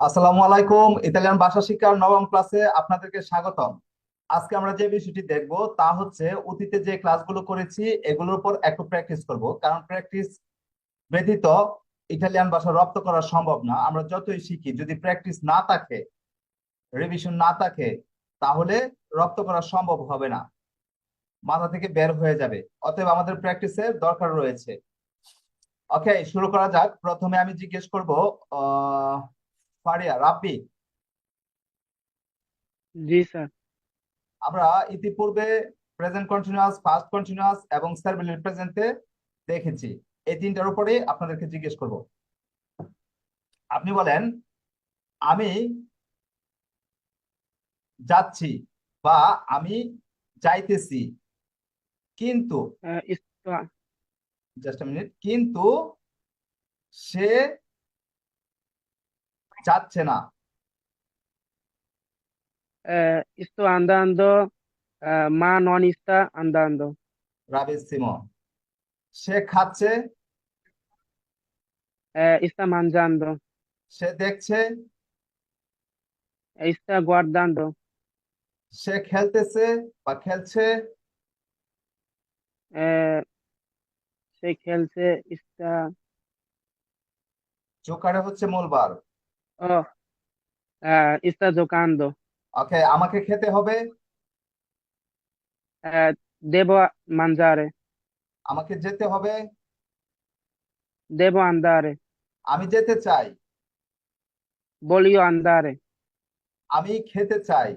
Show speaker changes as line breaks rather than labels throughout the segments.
আসসালামু আলাইকুম। ইতালিয়ান ভাষা শিক্ষার নবম ক্লাসে আপনাদেরকে স্বাগতম। আজকে আমরা যে বিষয়টি দেখব তা হচ্ছে অতীতে যে ক্লাসগুলো করেছি এগুলোর উপর একটু প্র্যাকটিস করব, কারণ প্র্যাকটিস ব্যতীত ইটালিয়ান ভাষা রপ্ত করা সম্ভব না। আমরা যতই শিখি, যদি প্র্যাকটিস না থাকে, রিভিশন না থাকে, তাহলে রপ্ত করা সম্ভব হবে না, মাথা থেকে বের হয়ে যাবে। অতএব আমাদের প্র্যাকটিসের দরকার রয়েছে। ওকে, শুরু করা যাক। প্রথমে আমি জিজ্ঞেস করব, আহ ফারিয়া, রাব্বি,
জি স্যার।
আমরা ইতিপূর্বে প্রেজেন্ট কন্টিনিউয়াস, পাস্ট কন্টিনিউয়াস এবং সার্ভিলেন্ট প্রেজেন্টে দেখেছি। এই তিনটার উপরে আপনাদেরকে জিজ্ঞেস করব। আপনি বলেন, আমি যাচ্ছি বা আমি যাইতেছি, কিন্তু,
sto,
জাস্ট মিনিট, কিন্তু সে যাচ্ছে না।
sto andando, ma non sta andando.
রাবিসিমো। সে খাচ্ছে,
Sta mangiando,
সে দেখছে,
sta guardando,
সে খেলতেছে বা খেলছে।
eh, se খেলছে, sta,
জোকারে হচ্ছে মূল বার।
oh, sta giocando.
ওকে, আমাকে খেতে হবে,
Devo mangiare,
আমাকে যেতে হবে,
devo andare,
আমি যেতে চাই,
voglio andare,
আমি খেতে চাই,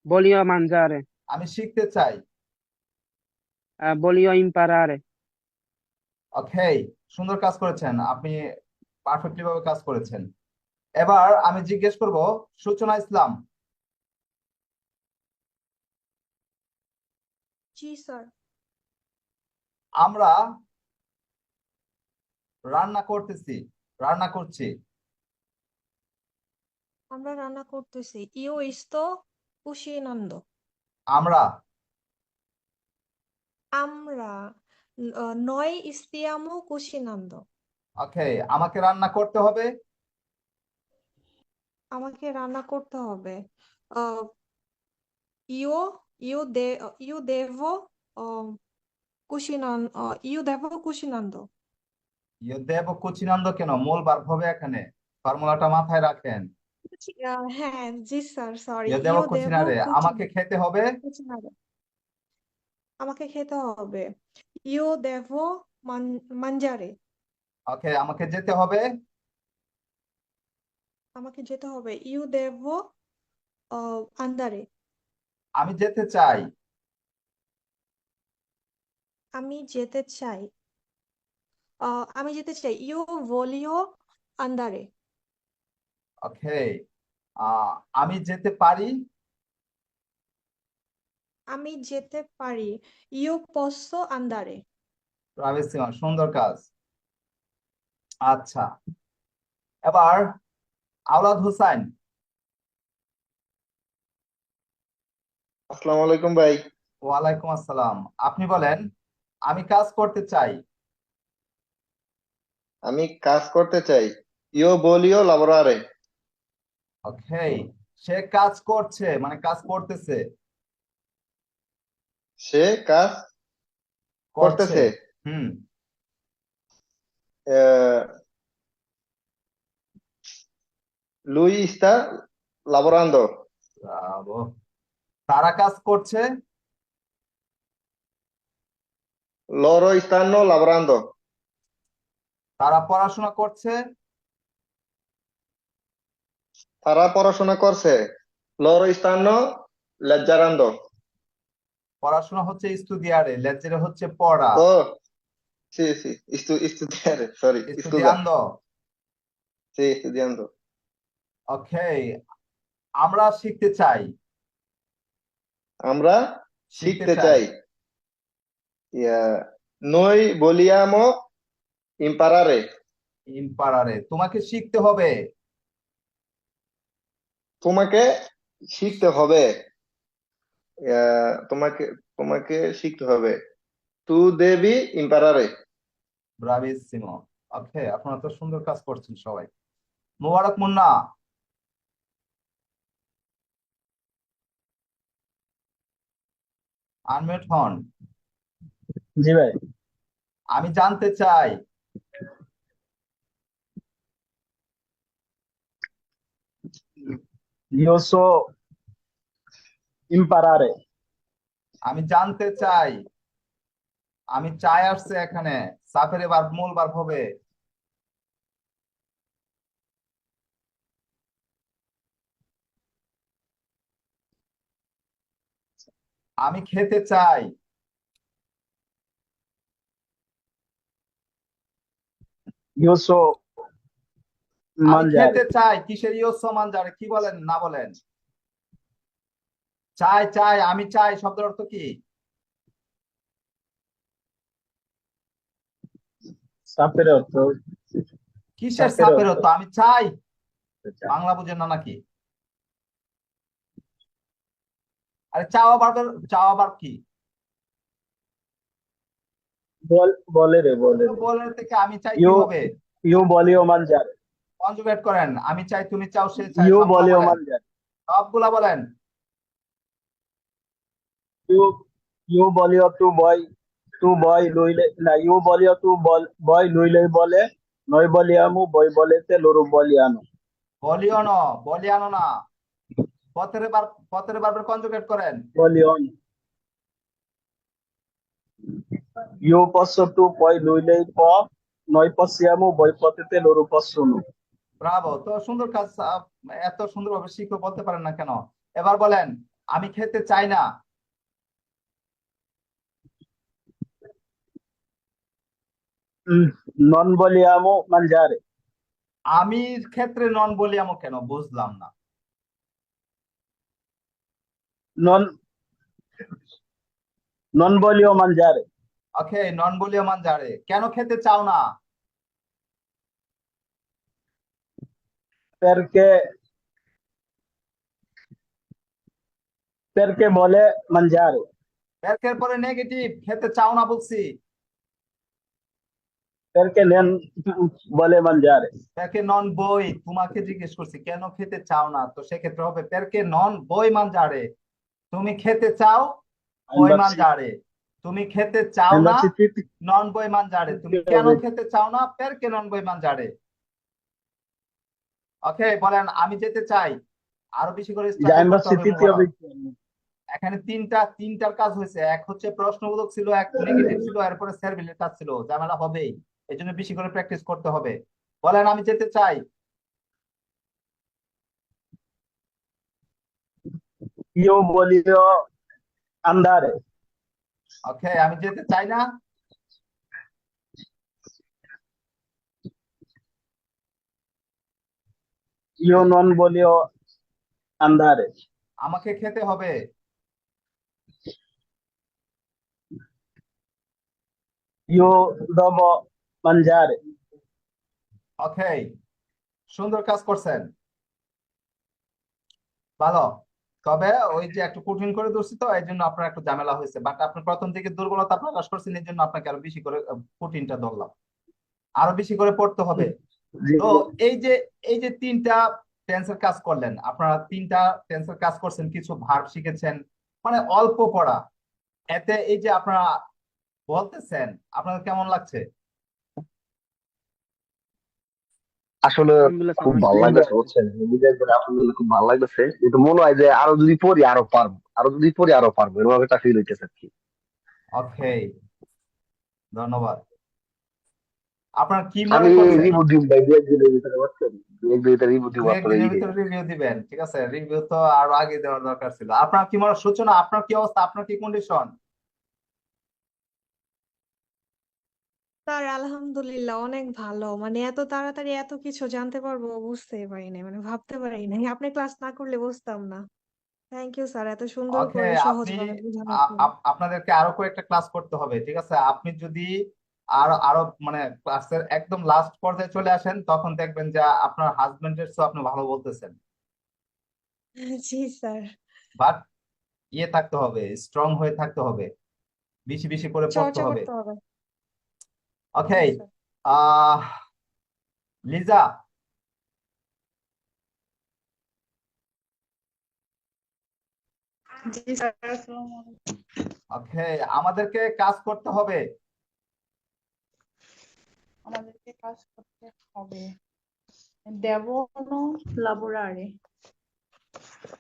voglio mangiare,
আমি শিখতে চাই।
voglio imparare.
ওকে, সুন্দর কাজ করেছেন আপনি, পারফেক্টলি ভাবে কাজ করেছেন। এবার আমি জিজ্ঞেস করব, সূচনা ইসলাম,
জি স্যার।
আমরা রান্না করতেছি, রান্না করছি।
আমরা রান্না করতেছি। ইউ ইস্তো কুশিনান্দো।
আমরা,
আমরা নয় ইস্তিয়ামো কুশিনান্দো।
ওকে, আমাকে রান্না করতে হবে,
আমাকে রান্না করতে হবে। আহ, ইউ ইউ দে ইউ দেভো ইউ দেভো কুশিনান্দো।
ইয়ে দেব কুচিনান্দ কেন, মূল ভার্ব হবে এখানে, ফর্মুলাটা মাথায় রাখেন।
হ্যাঁ জি স্যার, সরি।
ইয়ে দেব
ইউ দেভো
কুচিনারে, আমাকে খেতে হবে,
কুচিনান্দো। আমাকে খেতে হবে। ইউ দেভো মানজারে।
ওকে, আমাকে যেতে হবে,
আমাকে যেতে হবে। ইউ দেভো আন্দারে।
আমি যেতে চাই,
আমি যেতে চাই। আমি যেতে চাই। ইউ ভলিও আন্দারে।
ওকে, আমি যেতে পারি,
আমি যেতে পারি। ইউ পসো আন্দারে।
রাবিসিমা, সুন্দর কাজ। আচ্ছা, এবার আওলাদ হুসাইন।
আসসালামু আলাইকুম ভাই।
ওয়ালাইকুম আসসালাম। আপনি বলেন, আমি কাজ করতে চাই।
আমি কাজ করতে চাই। ইও বলিও লাবোরারে।
ওকে, সে কাজ করছে মানে কাজ করতেছে,
সে কাজ
করছে।
করতেছে।
হুম।
লুই ইস্তা লাবোরান্দো।
ব্রাভো। তারা কাজ করছে,
লোরো ইস্তানো লাবোরান্দো।
তারা পড়াশোনা করছে,
তারা পড়াশোনা করছে। লোরো ইস্তানো লেজ্জারান্দো।
পড়াশোনা হচ্ছে স্তুদিয়ারে, লেজেরে হচ্ছে পড়া,
ও সি সি ইস্তুদিয়ারে, সরি স্কুজা।
স্তুদিয়ান্দো।
সি ইস্তুদিয়ান্দো।
ওকে, আমরা শিখতে চাই,
আমরা
শিখতে
শিখতে
চাই,
চাই। ইয়া নই বলিয়ামো ইম্পারারে।
ইম্পারারে, তোমাকে শিখতে হবে,
তোমাকে শিখতে হবে। তোমাকে তোমাকে শিখতে হবে। তু দেবি ইম্পারারে।
ব্রাভিসিমো। ওকে, আপনারা তো সুন্দর কাজ করছেন সবাই। মোবারক মুন্না, আনমিউট হন।
জি ভাই।
আমি জানতে চাই,
Io so imparare.
আমি জানতে চাই, আমি চাই আসছে এখানে, সাফের এবার মূল ভার্ব হবে। আমি খেতে চাই,
Io so
আমি খেতে
mangiare.
চাই, কিসের ইয়স্য মানজারে, কি বলেন না বলেন? চাই চাই, আমি চাই শব্দের অর্থ কি?
Sapere অর্থ
কিসের
sapere
সাপের
অর্থ
অর্থ? আমি চাই,
চাই।
বাংলা বুঝেন না নাকি? আরে চাওয়া ভার্বের, চাওয়া ভার্ব কি?
বলে রে বলে
তো
রে।
বলার থেকে আমি চাই কি
Io
হবে?
io voglio mangiare.
কনজুগেট করেন, আমি চাই, তুমি চাও, সে চায়,
Io
সবগুলা
voglio
বলেন,
mangiare.
সবগুলা বলেন।
Io io voglio tu vuoi io voglio vuoi lui lei vuole noi vogliamo voi volete loro vogliono.
বলিও না, বলিয়ানো না, পতের ভার্বের কনজুগেট করেন।
Vogliono. Io posso tu puoi lui lei può noi possiamo voi potete loro possono.
Bravo, তো সুন্দর কাজ। এত সুন্দরভাবে শিখে বলতে পারেন না কেন? এবার বলেন, আমি খেতে চাই না।
Non vogliamo mangiare.
আমি ক্ষেত্রে নন বলি আমি কেন, বুঝলাম না।
Non non voglio mangiare
ওকে, নন বলি মান যারে, কেন খেতে চাও না?
perché perché vuole mangiare.
ব্যাকের পরে নেগেটিভ, খেতে চাও না বলছি।
Perché non vuole mangiare.
পেরকে নন বই, তোমাকে জিজ্ঞেস করছি কেন খেতে চাও না, তো সেক্ষেত্রে হবে পেরকে নন বই মান যারে, তুমি খেতে চাও বই মান যারে, তুমি খেতে চাও না
Innanzitutto
নন বই মান যারে, তুমি কেন খেতে চাও না, পেরকে নন বই মান যারে। ওকে, বলেন আমি যেতে চাই, আরো বেশি করে
già
স্ট্রাগল করতে হবে
innanzitutto
মোবারক। এখানে তিনটার কাজ হয়েছে, এক হচ্ছে প্রশ্নবোধক ছিল, এক নেগেটিভ ছিল, এরপরে সার্ভিলের কাজ ছিল, ঝামেলা হবেই, এই জন্য বেশি করে প্র্যাকটিস করতে হবে। বলেন আমি যেতে চাই।
io voglio andare.
ওকে, আমি যেতে চাই না।
Io non voglio andare.
আমাকে খেতে হবে।
Io devo mangiare.
ওকে, সুন্দর কাজ করছেন, ভালো। তবে ওই যে একটু কঠিন করে ধরছি, তো এই জন্য আপনার একটু ঝামেলা হয়েছে, বাট আপনি প্রথম থেকে দুর্বলতা প্রকাশ করছেন, এই জন্য আপনাকে আরো বেশি করে কঠিনটা ধরলাম, আরো বেশি করে পড়তে হবে। তো এই যে তিনটা টেন্সের কাজ করলেন, আপনারা তিনটা টেন্সের কাজ করছেন, কিছু ভার্ব শিখেছেন, মানে অল্প পড়া, এতে এই যে আপনারা বলতেছেন, আপনাদের কেমন লাগছে?
আসলে
আলহামদুলিল্লাহ
খুব
স্যার,
ভালো
অনেক
লাগতেছে, বুঝছেন, নিজের করে আলহামদুলিল্লাহ খুব ভালো লাগতেছে, কিন্তু মনে হয় যে আরো যদি পড়ি আরো পারবো, আরো যদি পড়ি আরো পারবো, এরকম একটা ফিল হইতেছে আর কি।
ওকে, ধন্যবাদ। আপনার কি মনে
আমি
করছেন?
রিভিউ দিব ভাই, দু একদিনের ভিতরে, বুঝছেন, দু একদিনের ভিতরে রিভিউ দিব
দু
আপনারা
একদিনের
এই
ভিতরে রিভিউ দিবেন, ঠিক আছে, রিভিউ তো আরো আগে দেওয়ার দরকার ছিল। আপনার কি মনে, সূচনা, আপনার কি অবস্থা, আপনার কি কন্ডিশন?
স্যার আলহামদুলিল্লাহ অনেক ভালো, মানে এত তাড়াতাড়ি এত কিছু জানতে পারবো বুঝতেই পারি নাই, মানে ভাবতে পারি নাই, আপনি ক্লাস না করলে বুঝতাম না। থ্যাংক ইউ স্যার, এত সুন্দর
ওকে,
করে
আপনি
সহজভাবে বোঝানোর জন্য।
আপনাদেরকে আরো কয়েকটা ক্লাস করতে হবে, ঠিক আছে? আপনি যদি আরো আরো মানে ক্লাসের একদম লাস্ট পর্যায়ে চলে আসেন, তখন দেখবেন যে আপনার হাজবেন্ডের চেয়ে আপনি ভালো বলতেছেন,
জি স্যার,
বাট ইয়ে থাকতে হবে, স্ট্রং হয়ে থাকতে হবে, বেশি বেশি করে পড়তে
চর্চা
হবে।
করতে হবে।
ওকে,
জি স্যার।
আহ লিজা,
জি স্যার, আসসালামু আলাইকুম।
ওকে, আমাদেরকে কাজ করতে হবে।
আমাদেরকে কাজ করতে হবে। Devono lavorare.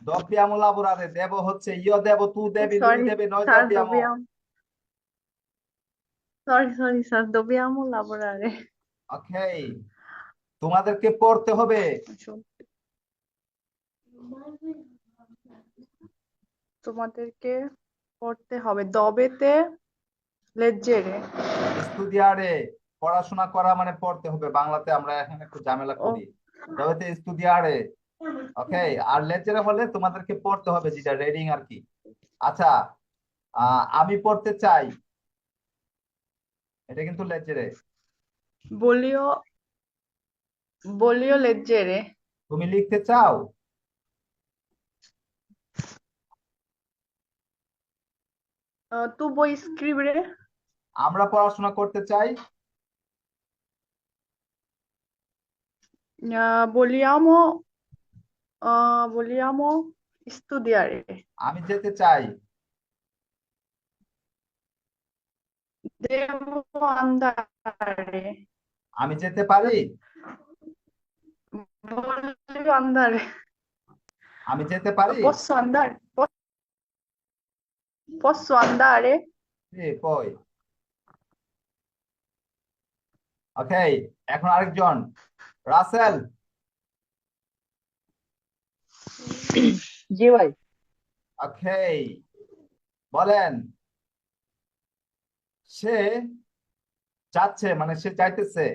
Dobbiamo lavorare, দেব হচ্ছে io দেব, tu দেবি, lui
Sorry,
দেবে, noi
sir,
dobbiamo।
sorry, sir, dobbiamo lavorare.
ওকে, তোমাদেরকে পড়তে হবে।
তোমাদেরকে পড়তে হবে। দবেতে leggere.
স্টুডিয়ারে, পড়াশোনা করা মানে পড়তে হবে, বাংলাতে আমরা এখন একটু ঝামেলা
ও
করি। তবে স্টুডিয়ারে, ওকে। আর লেকচারে হলে তোমাদেরকে পড়তে হবে, যেটা রিডিং আর কি। আচ্ছা, আমি পড়তে চাই, এটা কিন্তু লেকচারে।
voglio leggere.
তুমি লিখতে চাও,
Tu vuoi scrivere?
আমরা পড়াশোনা করতে চাই,
Vogliamo studiare.
আমি যেতে চাই,
Devo andare.
আমি যেতে পারি,
Voglio andare.
আমি যেতে পারি।
Posso andare? Posso andare?
কই, ওকে। এখন আরেকজন, রাসেল।
জি ভাই।
ওকে, বলেন। সে যাচ্ছে মানে সে যাইতেছে,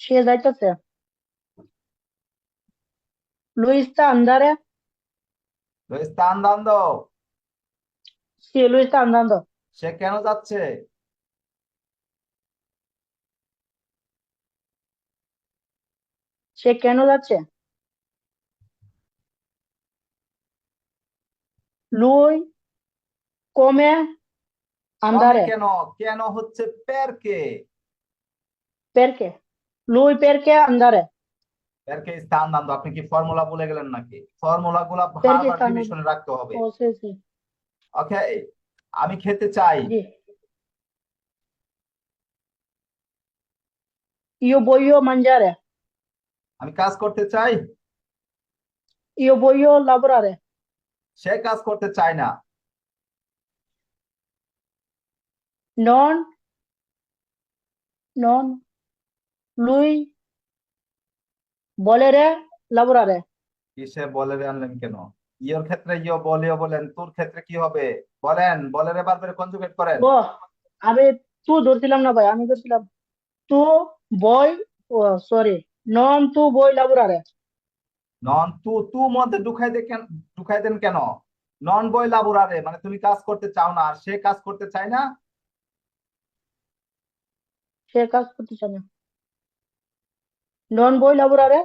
সে যাইতেছে। Lui sta andare?
lo sta andando।
Sì, lui sta andando.
সে কেন যাচ্ছে,
সে কেন যাচ্ছে? Lui come
কমে
andare?
কেন, কেন হচ্ছে পেরকে,
Perché? Lui perché andare?
পেরকে sta andando। আপনি কি ফর্মুলা ভুলে গেলেন নাকি? ফর্মুলা গুলা
Perché
বারবার
sta andando?
রিভিশনে রাখতে হবে।
Oh, sì, sì.
ওকে, আমি খেতে চাই,
Sì. Io voglio mangiare.
আমি কাজ করতে চাই,
Io voglio lavorare.
সে কাজ করতে চায় না,
Non, non. Lui volere lavorare.
কি সে বলে আনলেন কেন? ইয়োর ক্ষেত্রে ইয়ো বলিও বলেন, তোর ক্ষেত্রে কি হবে বলেন, বলের বারবার কনজুগেট করেন।
ও আরে তু ধরছিলাম না ভাই, আমি ধরছিলাম তু বই। ও সরি, নন তু বই lavorare.
নন তু, তু মধ্যে ঢুকাই দেন কেন? নন বই লাবোরারে মানে তুমি কাজ করতে চাও না, আর সে কাজ করতে চায় না।
সে কাজ করতে চায় না। নন বই lavorare.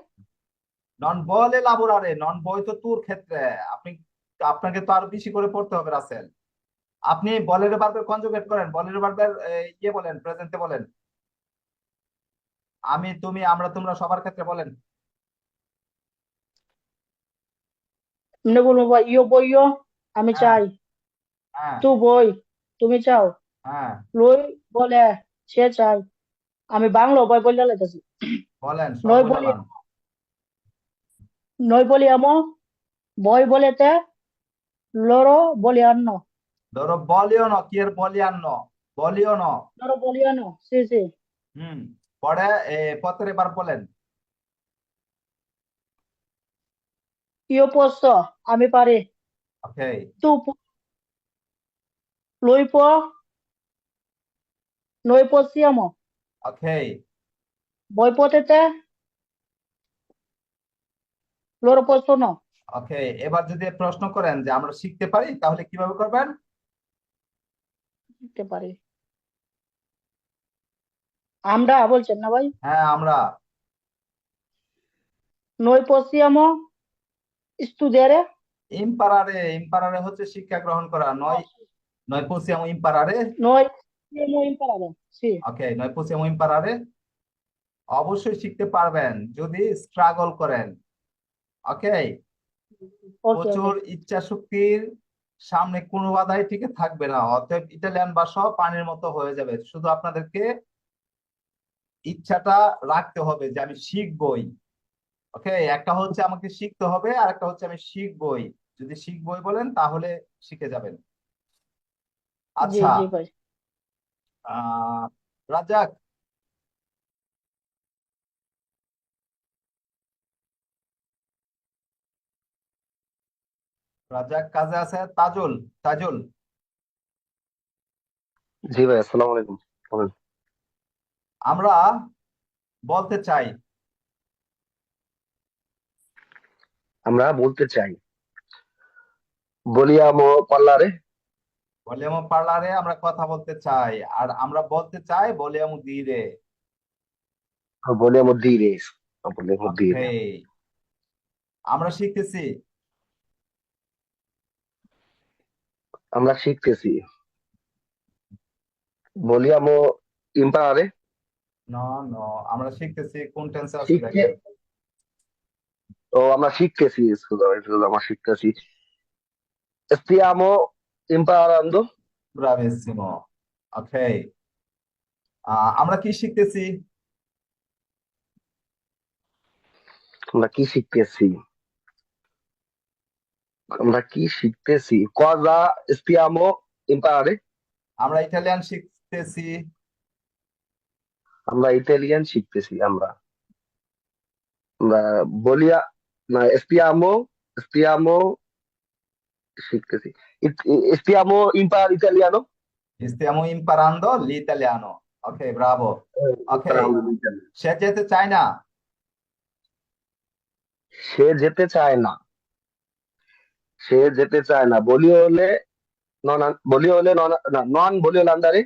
নন বলে লাবোরারে, নন বই তো তোর ক্ষেত্রে। আপনি, আপনাকে তো আরো বেশি করে পড়তে হবে রাসেল। আপনি বলের বারবার কনজুগেট করেন, বলের বারবার ইয়ে বলেন, প্রেজেন্টে বলেন। আমি, তুমি, আমরা, তোমরা সবার ক্ষেত্রে বলেন।
এমনি বলবো ভাই, ইয়ো বইও আমি
হ্যাঁ,
চাই,
হ্যাঁ,
তু বই তুমি চাও,
হ্যাঁ,
লই বলে সে চাই। আমি বাংলা বই বললে লাইতেছি।
বলেন, সব
নই
বলে
বলি,
লান।
নই বলি আমো, বই বলেতে লরো বলি আন্ন,
ধরো বলিও না, কি এর বলিয়ান ন, বলিও না।
লরো বলি আনো। C C.
হুম, পরে পত্রের এবার বলেন।
ইয়ো পোস্ত আমি পারি,
ওকে,
তু লই প নই পসি আমো,
ওকে,
বই পতেতে লরো পোস্ত ন।
ওকে। এবার যদি প্রশ্ন করেন যে আমরা শিখতে পারি, তাহলে কিভাবে করবেন?
শিখতে পারি আমরা বলছেন না ভাই?
হ্যাঁ, আমরা।
নই পসি আমো স্টুডিয়ারে।
ইম্পারারে, ইম্পারারে হচ্ছে শিক্ষা গ্রহণ করা, নয় নয় পসিয়ামো ইম্পারারে।
নই সিএমও ইম্পারারে। সি।
ওকে, নয় পসিয়ামো ইম্পারারে। অবশ্যই শিখতে পারবেন যদি স্ট্রাগল করেন। ওকে,
ওকে
প্রচুর ইচ্ছা শক্তির সামনে কোনো বাধাই টিকে থাকবে না, অতএব ইটালিয়ান ভাষাও পানির মতো হয়ে যাবে। শুধু আপনাদেরকে ইচ্ছাটা রাখতে হবে যে আমি শিখবই। ওকে, একটা হচ্ছে আমাকে শিখতে হবে, আর একটা হচ্ছে আমি শিখবই। যদি শিখবই বলেন তাহলে শিখে যাবেন।
জি
আচ্ছা,
জি ভাই।
আহ রাজাক, রাজাক কাজে আছে। তাজুল, তাজুল,
জি ভাই, আসসালামু আলাইকুম। বলেন।
আমরা বলতে চাই,
আমরা বলতে চাই, vogliamo parlare,
ভলিউম পার্লারে আমরা কথা বলতে চাই, আর আমরা বলতে চাই ভলিউম দিরে।
vogliamo dire, vogliamo
ওকে,
dire,
আমরা শিখতেছি।
আমরা শিখতেছি, vogliamo imparare,
নো নো, আমরা শিখতেছি কোন টেন্সে আছে
শিখতে,
দেখেন।
ও আমরা শিখতেছি, আমরা শিখতেছি, stiamo imparando,
ব্রাভিসিমো। ওকে, আমরা কি শিখতেছি?
আমরা কি শিখতেছি, আমরা কি শিখতেছি, cosa stiamo imparare,
আমরা ইটালিয়ান শিখতেছি।
আমরা ইতালিয়ান শিখতেছি, আমরা বলিয়া না stiamo শিখতেছি, stiamo imparare italiano,
Stiamo imparando l'italiano. Ok, bravo. Ok,
imparando l'italiano,
সে যেতে চায় না।
সে যেতে চায় না, সে যেতে চায় না, নন বলিও আন্দারে,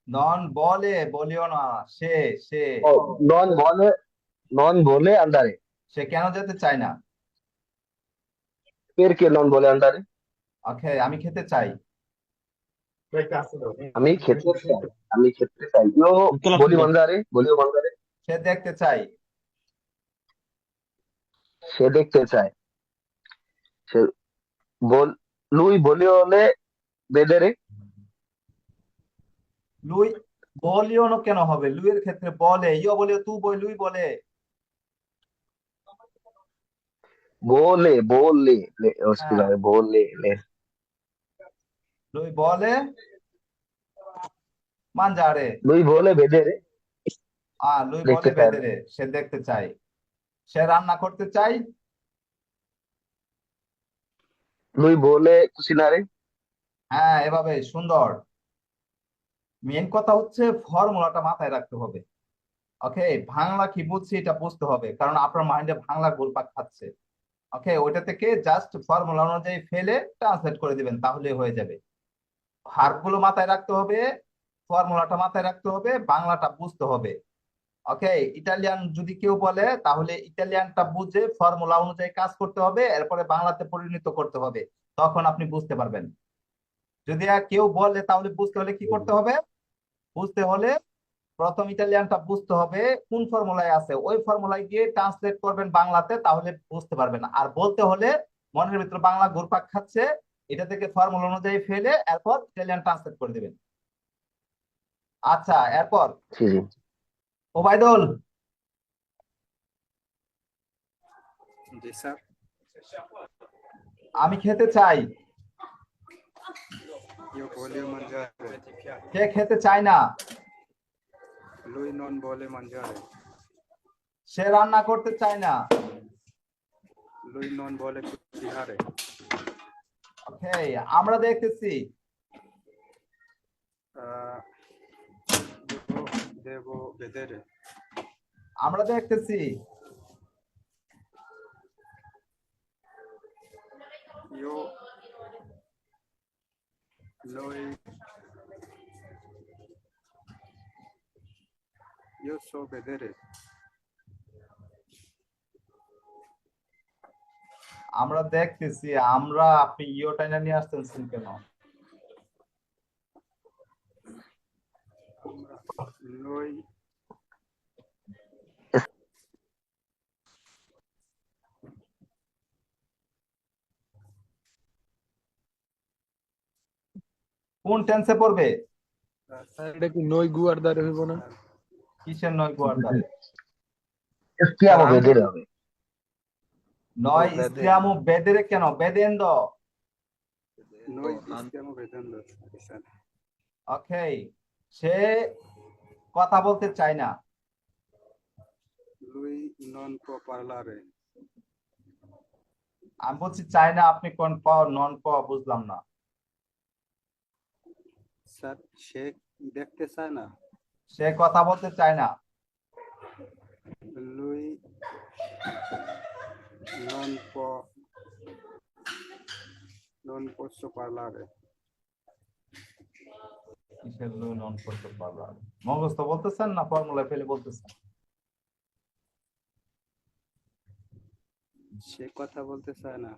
নন বলে, বলিও না। সে সে
ও নন বলে, নন বলে আন্দারে,
সে কেন যেতে চায় না?
perché non vuole andare,
ওকে, আমি খেতে চাই।
আমি খেতে চাই, আমি খেতে চাই, io voglio mangiare,
সে দেখতে চাই।
সে দেখতে চায়, সে বল lui vuole vedere,
লুই, বলিও না কেন হবে? লুইয়ের ক্ষেত্রে বলে, ইও বলে, তু বই, লুই বলে।
scusa,
হ্যাঁ, লুই বলে মানজারে।
lui vuole vedere,
লুই বলে
দেখতে চায়,
বেদেরে, সে দেখতে চাই। সে রান্না করতে চাই।
lui vuole cucinare,
হ্যাঁ, এভাবে সুন্দর। মেন কথা হচ্ছে ফর্মুলাটা মাথায় রাখতে হবে। ওকে, বাংলা কি বুঝছি এটা বুঝতে হবে, কারণ আপনার মাইন্ডে বাংলা ঘুরপাক খাচ্ছে। ওকে, ওইটা থেকে জাস্ট ফর্মুলা অনুযায়ী ফেলে ট্রান্সলেট করে দিবেন, তাহলে হয়ে যাবে। ভার্ব গুলো মাথায় রাখতে হবে, ফর্মুলাটা মাথায় রাখতে হবে, বাংলাটা বুঝতে হবে। ওকে, ইটালিয়ান যদি কেউ বলে তাহলে ইটালিয়ানটা বুঝে ফর্মুলা অনুযায়ী কাজ করতে হবে, এরপরে বাংলাতে পরিণত করতে হবে, তখন আপনি বুঝতে পারবেন। যদি আর কেউ বলে তাহলে বুঝতে হলে কি করতে হবে? বুঝতে হলে প্রথম ইটালিয়ানটা বুঝতে হবে কোন ফর্মুলায় আছে, ওই ফর্মুলায় গিয়ে ট্রান্সলেট করবেন বাংলাতে, তাহলে বুঝতে পারবেন। আর বলতে হলে মনের ভিতর বাংলা ঘুরপাক খাচ্ছে, এটা থেকে ফর্মুলা অনুযায়ী ফেলে এরপর ইটালিয়ান ট্রান্সলেট করে দিবেন। আচ্ছা, এরপর
sì sì,
ওবায়দুল,
জি স্যার।
আমি খেতে চাই।
io voglio mangiare,
কে খেতে চায় না?
lui non vuole mangiare,
সে রান্না করতে চায় না।
lui non vuole cucinare,
ওকে, আমরা দেখতেছি।
io devo vedere,
আমরা দেখতেছি।
io lui io so vedere,
আমরা দেখতেছি। আমরা, আপনি ইও টাইনা নিয়ে আসতেছেন কেন?
lui
কোন টেন্সে পড়বে?
স্যার এটা কি নই গুয়ার দ্বারে হইব না?
কিসের নয় গোয়ার্দারে?
Stiamo
স্যার,
vedere হবে।
নয়
বেদে
স্টিয়ামু বেদেরে কেন বেদেন্দ?
noi stiamo vedendo sir
okay, সে কথা বলতে চায় না।
lui non può parlare
আমি বলছি চায় না, আপনি কোন প নন প বুঝলাম না।
স্যার সে দেখতে চায় না
সে কথা বলতে চায় না।
lui non può non posso parlare
কিসের লই নন করতে পারবে? মগজ বলতেছেন না ফর্মুলা ফেলে বলতেছেন?
সে কথা বলতে চায় না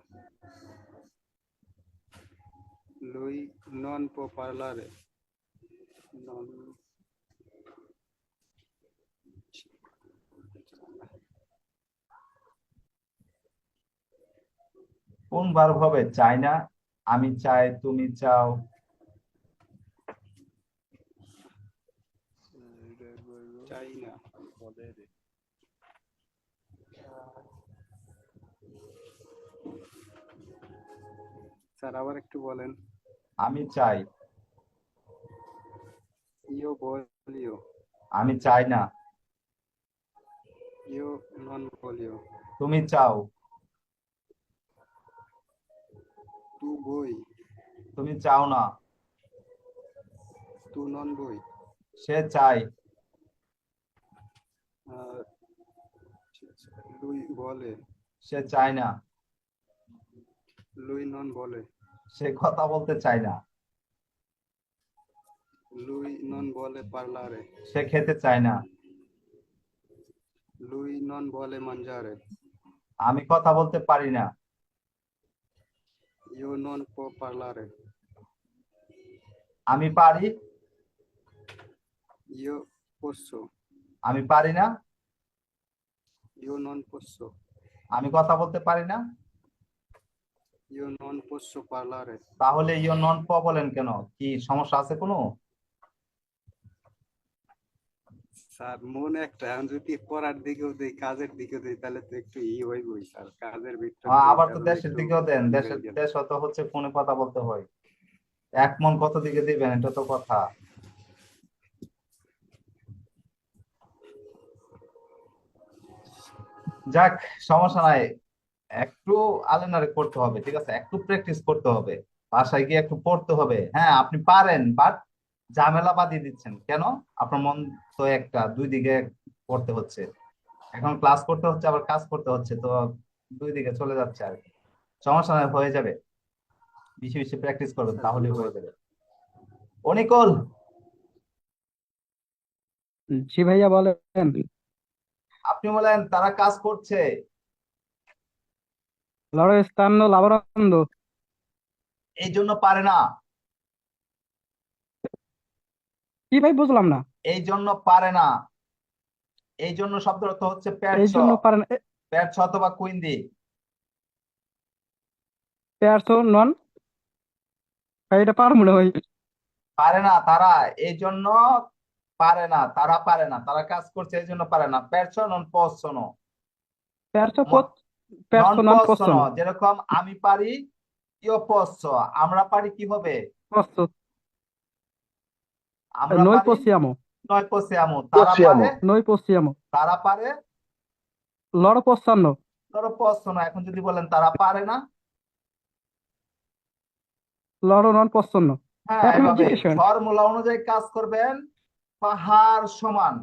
lui non può parlare non
কোন ভার্ব হবে? চাই না, আমি চাই, তুমি চাও।
চাই না স্যার আবার একটু বলেন
আমি চাই,
io voglio
আমি চাই না।
io non voglio
তুমি চাও,
tu vuoi
তুমি চাও না।
tu non vuoi
সে চাই,
lui vuole
সে চায় না।
lui non vuole
সে কথা বলতে চায় না।
lui non vuole parlare
সে খেতে চায় না।
lui non vuole mangiare
আমি কথা বলতে পারি না।
io non può parlare
আমি পারি,
io posso
আমি পারি না।
io non posso
আমি কথা বলতে পারি না।
io non posso parlare
তাহলে ইও নন প বলেন কেন? কি সমস্যা আছে কোনো?
স্যার মনে একটা এখন যদি পড়ার দিকেও দেই কাজের দিকেও দেই তাহলে তো একটু হইবই স্যার কাজের ভিতরে
আবার তো দেশের দিকেও দেন, দেশ তো হচ্ছে ফোনে কথা বলতে হয়। এক মন কত দিকে দিবেন, এটা তো কথা। যাক, সমস্যা নাই, একটু আলেনারে করতে হবে, ঠিক আছে, একটু প্র্যাকটিস করতে হবে, বাসায় গিয়ে একটু পড়তে হবে। হ্যাঁ আপনি পারেন, বাট ঝামেলা বাদিয়ে দিচ্ছেন কেন? আপনার মন তো একটা, দুই দিকে পড়তে হচ্ছে, এখন ক্লাস করতে হচ্ছে আবার কাজ করতে হচ্ছে, তো দুই দিকে চলে যাচ্ছে আর কি। সমস্যা নাই, হয়ে যাবে, বেশি বেশি প্র্যাকটিস করবেন তাহলে হয়ে যাবে। অনিকল,
জি ভাইয়া বলেন।
আপনি বলেন তারা কাজ করছে।
Loro stanno lavorando.
এই জন্য পারে না।
কি ভাই বুঝলাম না।
এই জন্য পারে না। এই জন্য শব্দের অর্থ হচ্ছে
এই
পেরছো,
জন্য পারেন
পেরছো অথবা কুইন্দি।
পেয়ারসো নন এটা পার মনে হয়।
পারে না তারা, এই জন্য পারে না, তারা পারে না, তারা কাজ করছে এই জন্য পারে না। পেরছো নন পসনো,
পেয়ারসো
নন
পেয়ারসো নন
পসনো,
possono.
যেরকম আমি পারি, ইও পসছো, আমরা পারি কি হবে?
Posso.
আমরা
Noi
পারি,
possiamo.
নয় পসিয়ামু, তারা
Possiamo.
পারে,
Noi possiamo.
তারা পারে,
Loro possono.
ধরো পসনো। এখন যদি বলেন তারা পারে না,
Loro non possono.
হ্যাঁ
আপনি
এভাবে
জিজ্ঞেস করেন।
ফর্মুলা অনুযায়ী কাজ করবেন। পাহাড় সমান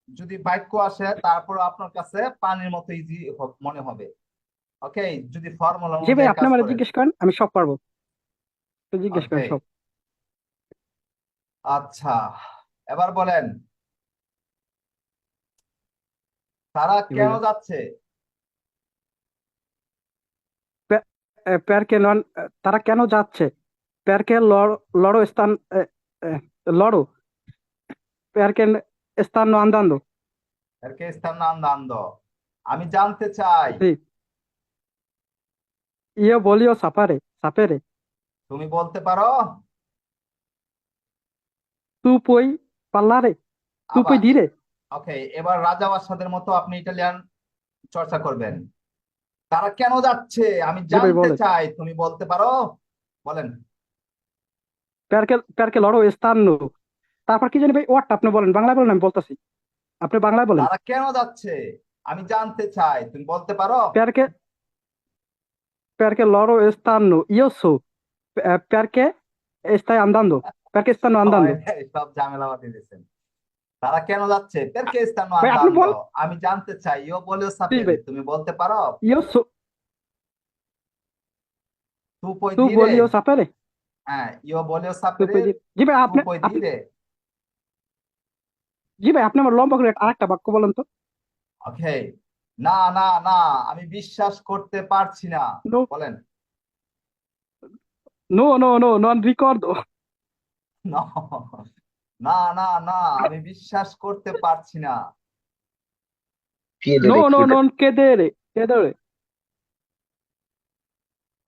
যদি বাক্য আসে, তারপর আপনার কাছে পানির মতো ইজি মনে হবে। ওকে, যদি ফর্মুলা
জি ভাই
অনুযায়ী
আপনি
কাজ
আমার
করেন।
জিজ্ঞেস করেন, আমি সব পারবো। তো জিজ্ঞেস করেন
ওকে,
সব।
আচ্ছা, এবার বলেন তারা
জি
কেন
ভাইয়া।
যাচ্ছে?
Perché non তারা কেন যাচ্ছে? Perché loro stanno loro perché stanno andando.
এরকে স্থান নাম দান্দ, আমি জানতে চাই।
Sì. Io voglio sapere.
তুমি বলতে পারো?
tu puoi parlare? Tu
আবার
puoi dire?
ওকে, এবার রাজা বাদশাদের মতো আপনি ইটালিয়ান চর্চা করবেন। তারা কেন যাচ্ছে আমি
জি ভাই
জানতে
বলেন।
চাই, তুমি বলতে পারো? বলেন।
Perché loro stanno। তারপর কি জানি ভাই ওয়ার্ডটা আপনি বলেন, বাংলায় বলেন, আমি বলতেছি। আপনি বাংলায় বলেন।
তারা কেন যাচ্ছে আমি জানতে চাই, তুমি বলতে পারো?
Perché perché loro stanno, io so, perché stai andando? Perché stanno
সবাই
andando?
সব ঝামেলা বাতিয়ে দিচ্ছেন। তারা কেন যাচ্ছে?
আ-
perché stanno
ভাই আপনি
andando,
বল।
আমি জানতে চাই। io voglio
জি
sapere,
ভাই,
তুমি বলতে পারো?
io so,
tu puoi
tu
dire?
voglio sapere,
হ্যাঁ, io voglio
tu
sapere,
puoi dire। জি ভাই
tu
আপনি
puoi
আপনি
dire?
জি ভাই আপনি আমার লম্বা করে আরেকটা বাক্য বলেন তো।
ওকে, না না না, আমি বিশ্বাস করতে পারছি না।
নো
বলেন।
নো নো নো নন রিকর্ড।
No, না না না, আমি বিশ্বাস করতে পারছি না।
নো
chiedere,
নো
chiedere,
নন credere, credere,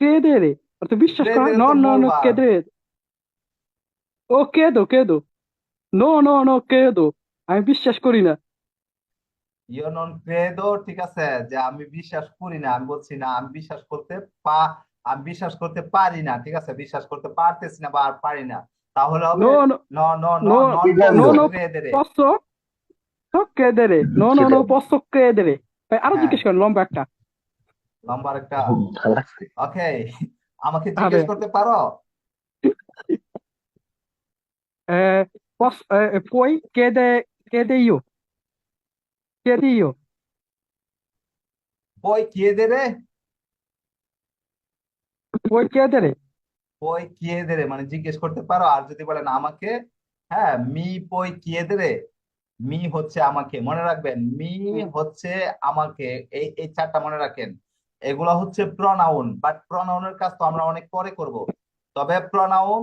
credere অর্থ বিশ্বাস করা।
ক্রেদের তো
নন নন
মূল ভার্ব।
credere, ও কেদো কেদো, নো নো নো কেদো, আমি বিশ্বাস করি না।
ইউ নন ক্রেদো, ঠিক আছে, যে আমি বিশ্বাস করি না, আমি বলছি না আমি বিশ্বাস করতে পা আমি বিশ্বাস করতে পারি না, ঠিক আছে, বিশ্বাস করতে পারতেছি না বা আর পারি না, তাহলে হবে
নো নো
ন ন ন
নো
নন
নো
পোসো
chiedendo,
নো
ক্রেদেরে।
posso credere, no no no
chiedendo.
posso credere। ভাই আরো
হ্যাঁ,
জিজ্ঞেস করেন লম্বা একটা।
লম্বা একটা।
Ragazzi,
ওকে, আমাকে
আরে
জিজ্ঞেস করতে পারো?
puoi chiede io,
পই কিয়েদেরে?
puoi chiedere।
পই কিয়েদেরে মানে জিজ্ঞেস করতে পারো। আর যদি বলেন আমাকে, হ্যাঁ, মি পই কিয়েদেরে, মি হচ্ছে আমাকে, মনে রাখবেন, মি হচ্ছে আমাকে। এই এই চারটা মনে রাখেন। এগুলা হচ্ছে প্রনাউন, বাট প্রনাউনের কাজ তো আমরা অনেক পরে করব। তবে প্রনাউন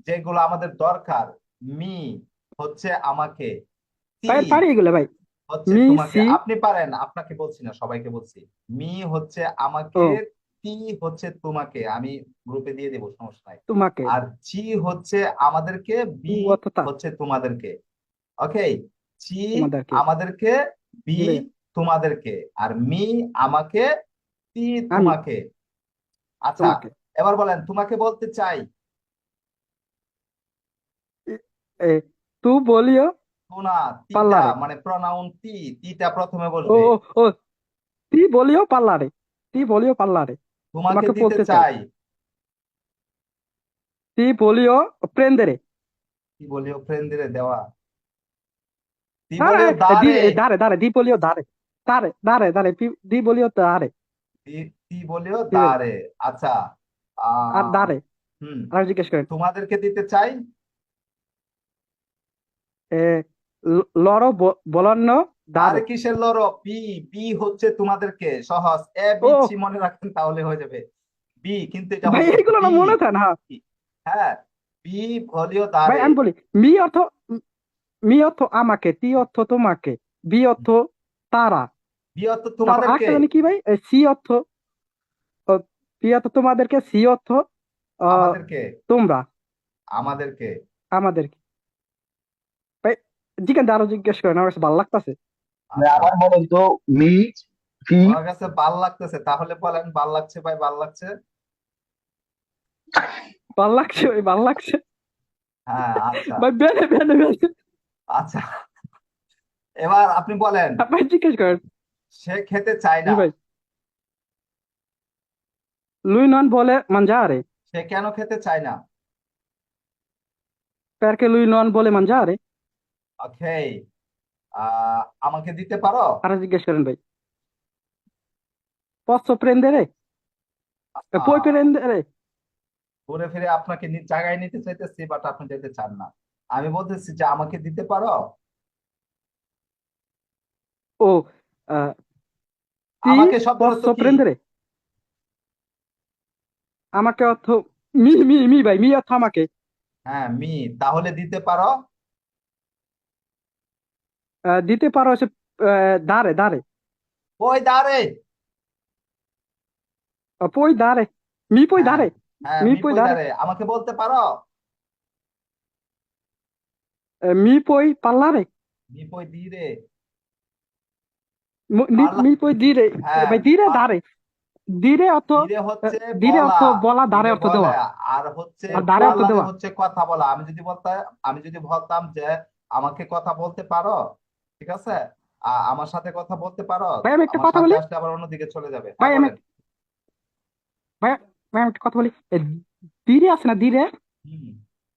যেগুলো আমাদের দরকার, মি হচ্ছে আমাকে, তি
ভাই পারি এগুলো ভাই।
হচ্ছে
মি
তোমাকে।
সি,
আপনি পারেন, আপনাকে বলছি না, সবাইকে বলছি। মি হচ্ছে আমাকে,
ও
তি হচ্ছে তোমাকে, আমি গ্রুপে দিয়ে দেবো, সমস্যা নাই।
তোমাকে,
আর চি হচ্ছে আমাদেরকে,
তু
বি
অথতা
হচ্ছে তোমাদেরকে। ওকে, চি
তোমাদেরকে।
আমাদেরকে, বি
জি ভাই
তোমাদেরকে, আর মি আমাকে, তি
আমি
তোমাকে। আচ্ছা,
তোমাকে।
এবার বলেন তোমাকে বলতে চাই।
তু বলিও
তু না, তিটা
পাল্লারে।
মানে প্রনাউন তি, তিটা প্রথমে
ও
বসবে।
ও ও তি বলিও পাল্লারে, তি বলিও পাল্লারে,
তোমাকে
তোমাকে
দিতে
বলতে চাই।
চাই।
তি বলিও প্রেন্দেরে।
কি বলিও ফ্রেন্ডদের দেওয়া, কি
আরে
বলিও
দি
দাঁড়ে,
দাঁড়ে দাঁড়ে দি বলিও দাঁড়ে, দাঁড়ে দাঁড়ে দাঁড়ে দি বলিও দাঁড়ে।
কি বলিও
জি ভাই,
দাঁড়ে। আচ্ছা,
আর
আহ
দাঁড়ে
হুম,
আর জিজ্ঞেস করেন।
তোমাদেরকে দিতে চাই।
লড়ো বলান্ন
আরে
দাঁড়ে।
কিসের লড়ো, পি, পি হচ্ছে তোমাদেরকে, সহজ, এ বি
ও
সি মনে রাখেন তাহলে হয়ে যাবে। বি, কিন্তু এটা
ভাই
হচ্ছে
এইগুলো না
বি।
মনে থাকে না।
হ্যাঁ, বি বলিও
ভাই
দাঁড়ে।
আমি বলি মি অর্থ, মি অর্থ আমাকে, তি অর্থ তোমাকে, বি অর্থ তারা,
বি অর্থ
তারপর
তোমাদেরকে,
আরেকটা জানি কি ভাই, সি অর্থ, পি অর্থ তোমাদেরকে, সি অর্থ আহ,
আমাদেরকে,
তোমরা
আমাদেরকে।
আমাদেরকে। ভাই জিজ্ঞেস আরো জিজ্ঞেস করেন, আমার কাছে ভালো লাগতেছে।
আচ্ছা,
আবার বলেন তো, মি, ফি,
আমার কাছে ভাল লাগতেছে, তাহলে বলেন ভাল লাগছে ভাই, ভাল লাগছে।
ভালো লাগছে ভাই, ভালো লাগছে
হ্যাঁ, আচ্ছা
ভাই, বেনে বেনে বেনে।
আচ্ছা, এবার আপনি বলেন।
ভাই জিজ্ঞেস করেন।
সে খেতে চায়
জি
না।
ভাই, lui non vuole mangiare,
সে কেন খেতে চায় না?
perché lui non vuole mangiare।
ওকে, আমাকে দিতে পারো?
আরো জিজ্ঞেস করেন ভাই। posso prendere, puoi
আহ,
prendere।
ঘুরে ফিরে আপনাকে জায়গায় নিতে চাইতেছি, বাট আপনি যেতে চান না। আমি বলতেছি যে আমাকে দিতে পারো?
ও আহ, ti
আমাকে শব্দের অর্থ
posso
কি?
prendere, আমাকে অর্থ মি ভাই, মি অর্থ আমাকে।
হ্যাঁ, মি, তাহলে দিতে পারো?
দিতে পারো হচ্ছে দাঁড়ে দাঁড়ে,
ওই দাঁড়ে।
পই দাঁড়ে, মি পই
হ্যাঁ,
দাঁড়ে,
হ্যাঁ,
মি
মি
পই
কই
দাঁড়ে।
দাঁড়ে, আমাকে বলতে পারো?
Mi puoi parlare?
মি পই দি রে
Mi,
পারলা
mi puoi dire,
হ্যাঁ
ভাই dire dare, dire অর্থ
দিরে হচ্ছে
dire
বলা
অর্থ বলা, দারে
দিরে
অর্থ
বলা
দেওয়া,
আর হচ্ছে
আর দারে অর্থ
পারলারে
দেওয়া।
হচ্ছে কথা বলা। আমি যদি বলতাম যে আমাকে কথা বলতে পারো, ঠিক আছে, আমার সাথে কথা বলতে পারো,
ভাই আমি একটা
আমার
কথা
সাথে
বলি,
আসলে আবার অন্যদিকে চলে যাবে। হ্যাঁ
ভাই আমি
বলেন।
ভাই ভাই আমি একটা কথা বলি, dire আছে না dire,
হুম।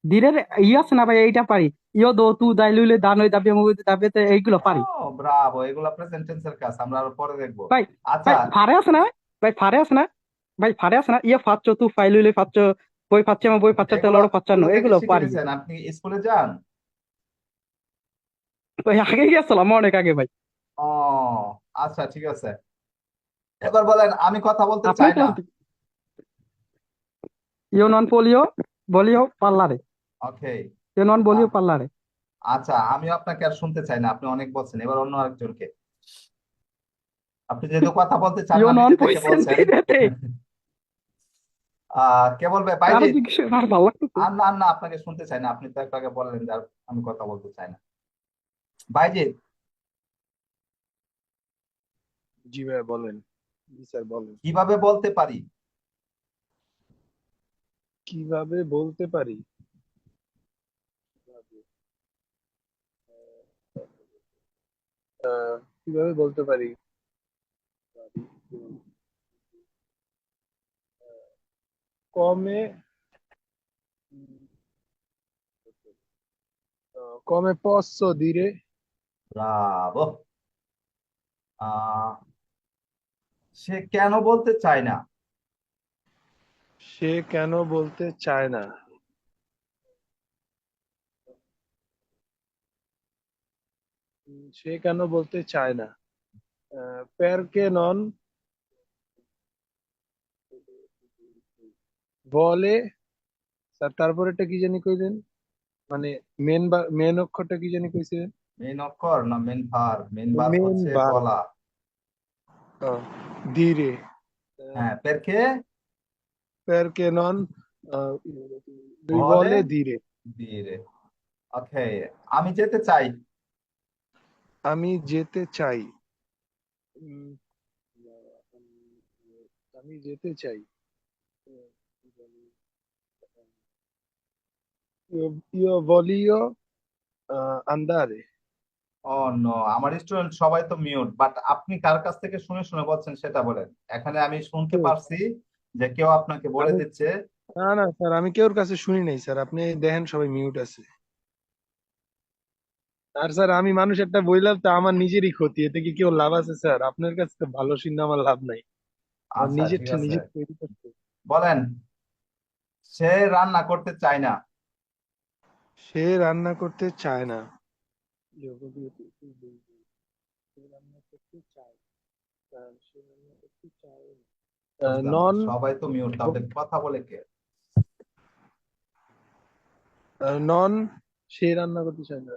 দিরের আছে না ভাই, এইটা পারি। ইয়ো দো তু দাই লুইলে দানই দাবি মুভি দাবিতে এইগুলো
ও
পারি।
ব্রাভো, এগুলা প্রেজেন্ট টেন্সের কাজ, আমরা আরো পরে দেখবো।
ভাই
আচ্ছা,
ভাই ফারে আছে না, ভাই ফারে আছে না, ভাই ফারে আছে না, ইয়ে ফাচ্চো তু ফাই লুইলে ফাচ্চো, বই ফাচ্ছে বই ফাচ্ছে
এগুলো
তেলড়ো ফাচ্চানো,
কোথা থেকে
এগুলো
শিখে
পারি।
নিয়েছেন? আপনি স্কুলে যান?
ভাই আগে গেছিলাম অনেক আগে ভাই।
ও আচ্ছা, ঠিক আছে। এবার বলেন আমি কথা বলতে
আপনি
চাই না।
ক্লাস ইয়ো নন পোলিও বলিও পাল্লারে,
ওকে।
ইয়ো নন বলিও পাল্লারে।
আচ্ছা, আমিও আপনাকে আর শুনতে চাই না, আপনি অনেক বলছেন, এবার অন্য আরেকজনকে। আপনি যেহেতু কথা বলতে চান
ইয়ো
না,
নন
নিজে থেকে
পই
বলছেন।
সেন্টিরেতে,
কে বলবে?
আরো
বাইরে।
জিজ্ঞেস আর ভালো লাগতো।
আর না, না, আপনাকে শুনতে চাই না, আপনি তো একটু আগে বললেন যে আমি কথা বলতে চাই না। বাইরে।
জি ভাইয়া বলেন। জি স্যার বলেন।
কিভাবে বলতে পারি?
কিভাবে বলতে পারি? কিভাবে বলতে পারি? কমে come posso dire?
ব্রাভো। আহ সে কেন বলতে চায় না?
সে কেন বলতে চায় না? সে কেন বলতে চায় না? perché non বলে স্যার, তারপর এটা কি জানি কইলেন, মানে মেন অক্ষরটা কি জানি কইছিলেন?
মেন অক্ষর না মেন ভার? মেন ভার
মেন
হচ্ছে
বার
বলা।
dire,
হ্যাঁ, পেরকে
perché non lui
বলে
vuole dire।
দিয়ে। ওকে। আমি যেতে চাই।
আমি যেতে চাই। উম, আমি যেতে চাই। io voglio andare।
ও নো, আমার স্টুডেন্ট সবাই তো মিউট, বাট আপনি কার কাছ থেকে শুনে শুনে বলছেন সেটা বলেন। এখানে আমি শুনতে
কেউ
পারছি যে কেউ আপনাকে বলে
আমি
দিচ্ছে।
না স্যার, আমি কেউর কাছে শুনি নাই স্যার, আপনি দেখেন সবাই মিউট আছে। আর স্যার আমি মানুষ একটা বইলাম তো আমার নিজেরই ক্ষতি, এতে কি কেউ লাভ আছে স্যার? আপনার কাছে তো ভালো শুনে আমার লাভ নাই, আমার
আচ্ছা, ঠিক
নিজেরটা
আছে,
নিজে তৈরি করতে।
বলেন। সে রান্না করতে চায় না।
সে রান্না করতে চায় না। সে রান্না করতে চায় সে রান্না করতে চায় না।
বুঝলাম না,
নন
সবাই তো মিউট, তাহলে কথা বলে কে?
নন সে রান্না করতে চায় না।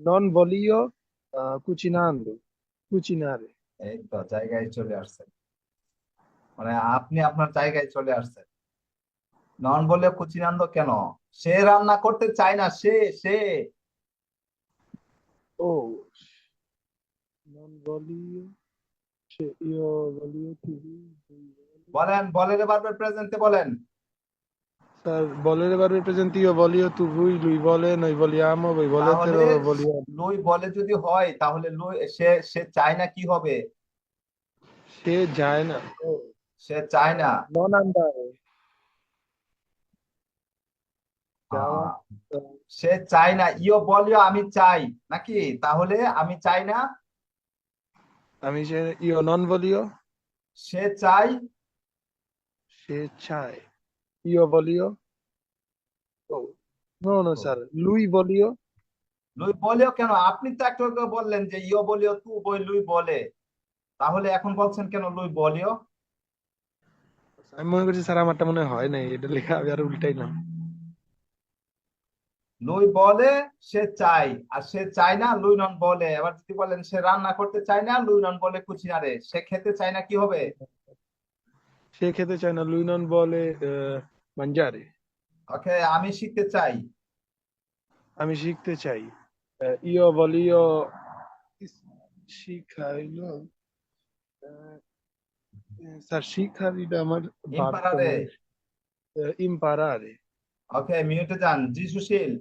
নন ভলিও কুচিনান্ডো, কুচিনারে।
এই তো জায়গায় চলে আসছে, মানে আপনি আপনার জায়গায় চলে আসছেন। নন বলে কুচিনান্দ কেন? সে রান্না করতে চায় না, সে
ও নন ভলিও সে ইও ভলিও তুমি।
বলেন, বলের বারবার প্রেজেন্টে বলেন।
Sir volere barbe presenti io voglio tu vui lui vuole noi vogliamo voi volete
তাহলে
loro vogliamo।
লুই বলে যদি হয়, তাহলে লুই সে সে চায় না কি হবে?
সে যায় না। ও
সে চায় না।
non andare, যাওয়া।
আহ সে চায় না, ইও বলিও আমি চাই নাকি? তাহলে আমি চাই না,
আমি সে io non voglio,
সে চাই।
সে চায়। io voglio, ও no no sir lui voglio।
লুই বলিও কেন? আপনি তো একটু আগে বললেন যে ইও বলিও তু বই লুই বলে, তাহলে এখন বলছেন কেন লুই বলিও?
আমি মনে করছি স্যার আমারটা মনে হয় নাই, এটা লেখা আমি আর উল্টাইলাম।
লুই বলে সে চাই, আর সে চায় না লুই নন বলে। এবার যদি বলেন সে রান্না করতে চায় না, লুই নন বলে কুচিনারে, সে খেতে চায় না, কি হবে?
সে খেতে চায় না lui non vuole mangiare।
ওকে, আমি শিখতে চাই।
আমি শিখতে চাই। ইও বলিও শিখাইলো। স্যার শিখারিটা আমার ভার্বটা
ইম্পারারে।
মনে ইম্পারারে।
ওকে, মিউটে যান। জি সুশীল।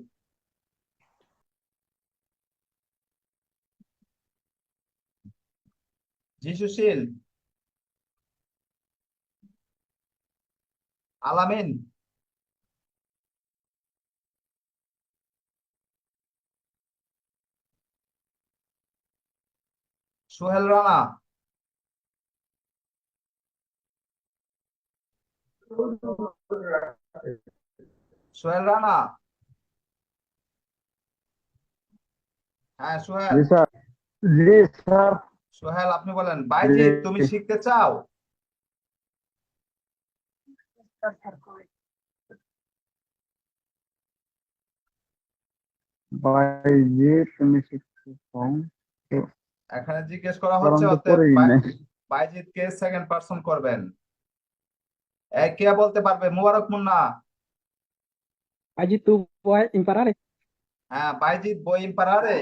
জি সুশীল। আলামিন। সোহেল রানা। সোহেল রানা। হ্যাঁ সোহেল।
জি স্যার। জি স্যার।
সোহেল আপনি বলেন,
জি
বাইজিৎ তুমি শিখতে চাও?
ভাই জি তুমি শিখতে চাও?
এখানে জিজ্ঞেস করা
স্যার
হচ্ছে,
আমি তো
অতএব
পড়েই নাই।
বাইজিৎকে সেকেন্ড পারসন করবেন। কে বলতে পারবে? মুবারক Munna.
Allí tú voy a imparar.
হ্যাঁ, বাইজিৎ বই ইম্পারারে।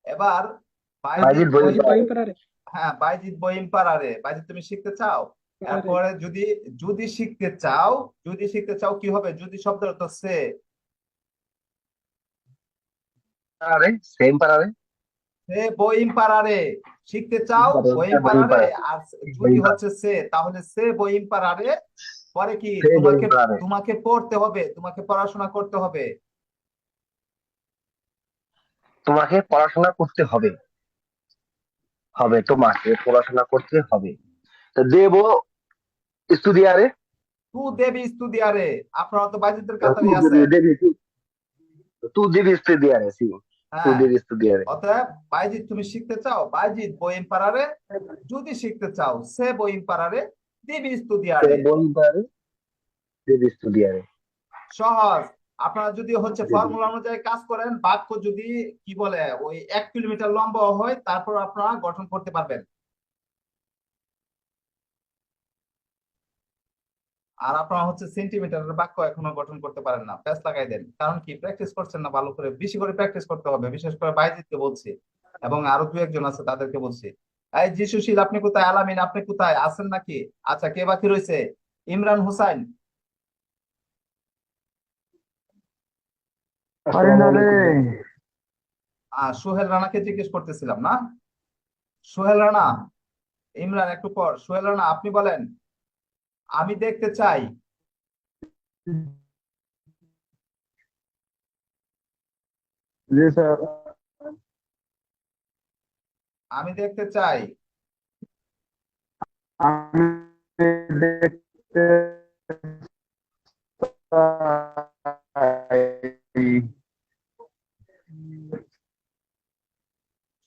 এবার বাইজিৎ
বাইজিৎ বই
বই,
Allí voy a imparar.
হ্যাঁ বাইজিৎ বই ইম্পারারে। বাইজিৎ তুমি শিখতে চাও?
Imparar.
এরপরে যদি যদি শিখতে চাও, যদি শিখতে চাও কি হবে? যদি শব্দের অর্থ সে।
পারারে, সেম পারারে,
সে বই ইম্পারারে। শিখতে চাও বই
বই
ইম্পারারে।
পারারে,
আর
বই
যদি
পারারে,
হচ্ছে সে, তাহলে সে বই ইম্পারারে। পরে কি
সে বই
তোমাকে
পারারে।
তোমাকে পড়তে হবে, তোমাকে পড়াশোনা করতে হবে।
তোমাকে পড়াশোনা করতে হবে, হবে তোমাকে পড়াশোনা করতে হবে। তো দেবো স্টুডিয়ারে,
তু দেবী স্তুদিয়ারে। আপনারা তো বাইজিদের
তু
কাতারই
দেবী
আছেন।
দেবী তু দেবী স্টুডিয়ারে, সি তু
হ্যাঁ,
দেবী স্টুডিয়ারে,
অতএব বাইজিৎ তুমি শিখতে চাও, বাইজিৎ বই ইম্পারারে। যদি শিখতে চাও, সে বই ইম্পারারে, দেবী
সে
স্তুদিয়ারে।
বই পারারে, দেবী স্টুডিয়ারে।
সহজ। আপনারা যদি হচ্ছে ফর্মুলা অনুযায়ী কাজ করেন, বাক্য যদি কি বলে ওই 1 কিলোমিটার লম্বা হয়, তারপর আপনারা গঠন করতে পারবেন। আর আপনারা হচ্ছে সেন্টিমিটারের বাক্য এখনো গঠন করতে পারেন না, প্যাচ লাগাই দেন। কারণ কি? প্র্যাকটিস করছেন না ভালো করে। বেশি করে প্র্যাকটিস করতে হবে, বিশেষ করে বাইজিৎকে বলছি, এবং আরো দু একজন আছে তাদেরকে বলছি। এই জি সুশীল আপনি কোথায়? আলামিন আপনি কোথায় আছেন নাকি? আচ্ছা, কে বাকি রয়েছে? ইমরান হোসাইন।
আরে আসসালামু না রে। আলাইকুম।
সোহেল রানাকে জিজ্ঞেস করতেছিলাম না? সোহেল রানা। ইমরান একটু পর। সোহেল রানা আপনি বলেন, আমি দেখতে চাই।
জি স্যার।
আমি দেখতে চাই।
আমি দেখতে চাই।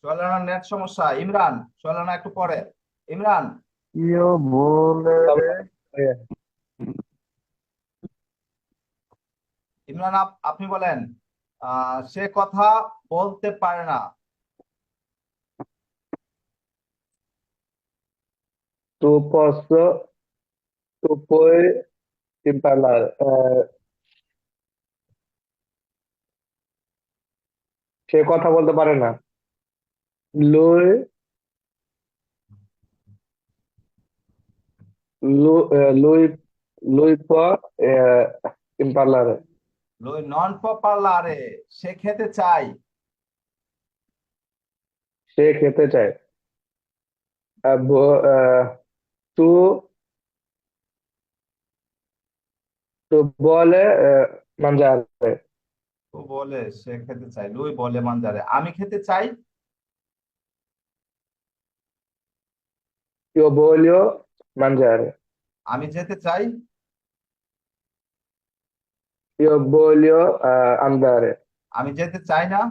সোহেল রানার নেট সমস্যা। ইমরান, সোহেল রানা একটু পরে। ইমরান।
ইও বলে রে।
ইমরান আপনি বলেন, সে কথা বলতে পারে না।
Tu posso, tu puoi imparare. সে কথা বলতে পারে না। Lui, lui può imparare.
লই নন পপালারে। সে খেতে চাই।
সে খেতে চায়। Tu, tu vuole mangiare.
ও বলে সে খেতে চাই। লুই বলে মানজারে, আমি খেতে চাই।
Io voglio mangiare.
আমি যেতে চাই।
Io voglio andare.
আমি যেতে চাই না।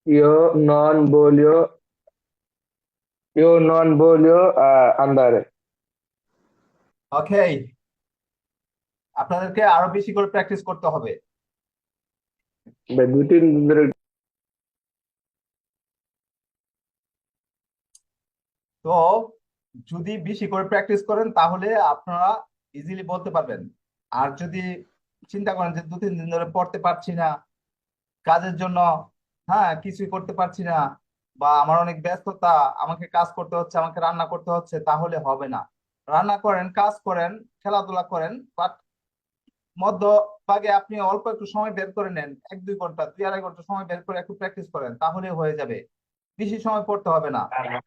Io non voglio, io non voglio andare.
ওকে, আপনাদেরকে আরো বেশি করে প্র্যাকটিস করতে হবে।
ভাই 2-3 দিন ধরে।
তো যদি বেশি করে প্র্যাকটিস করেন তাহলে আপনারা ইজিলি বলতে পারবেন। আর যদি চিন্তা করেন যে 2-3 দিন ধরে পড়তে পারছি না কাজের জন্য, হ্যাঁ কিছুই করতে পারছি না, বা আমার অনেক ব্যস্ততা, আমাকে কাজ করতে হচ্ছে, আমাকে রান্না করতে হচ্ছে, তাহলে হবে না। রান্না করেন, কাজ করেন, খেলাধুলা করেন, বাট মধ্যভাগে আপনি অল্প একটু সময় বের করে নেন, 1-2 ঘন্টা, 2-2.5 ঘন্টা সময় বের করে একটু প্র্যাকটিস করেন, তাহলে হয়ে যাবে। বেশি সময় পড়তে হবে না।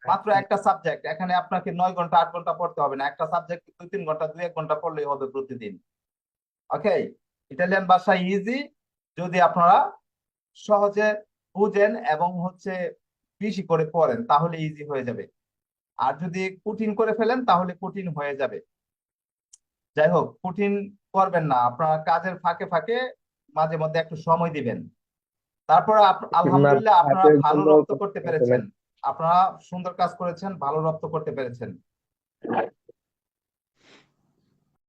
মাত্র একটা সাবজেক্ট, এখানে আপনাকে 9 ঘন্টা 8 ঘন্টা পড়তে হবে না, একটা সাবজেক্ট 2-3 ঘন্টা 2-1 ঘন্টা পড়লেই হবে প্রতিদিন। ওকে, ইটালিয়ান ভাষা ইজি যদি আপনারা সহজে বুঝেন এবং হচ্ছে বেশি করে পড়েন, তাহলে ইজি হয়ে যাবে। আর যদি কঠিন করে ফেলেন তাহলে কঠিন হয়ে যাবে। যাই হোক, কঠিন করবেন না, আপনারা কাজের ফাঁকে ফাঁকে মাঝে মধ্যে একটু সময় দিবেন। তারপরে আলহামদুলিল্লাহ আপনারা ভালো রপ্ত করতে পেরেছেন, আপনারা সুন্দর কাজ করেছেন, ভালো রপ্ত করতে পেরেছেন।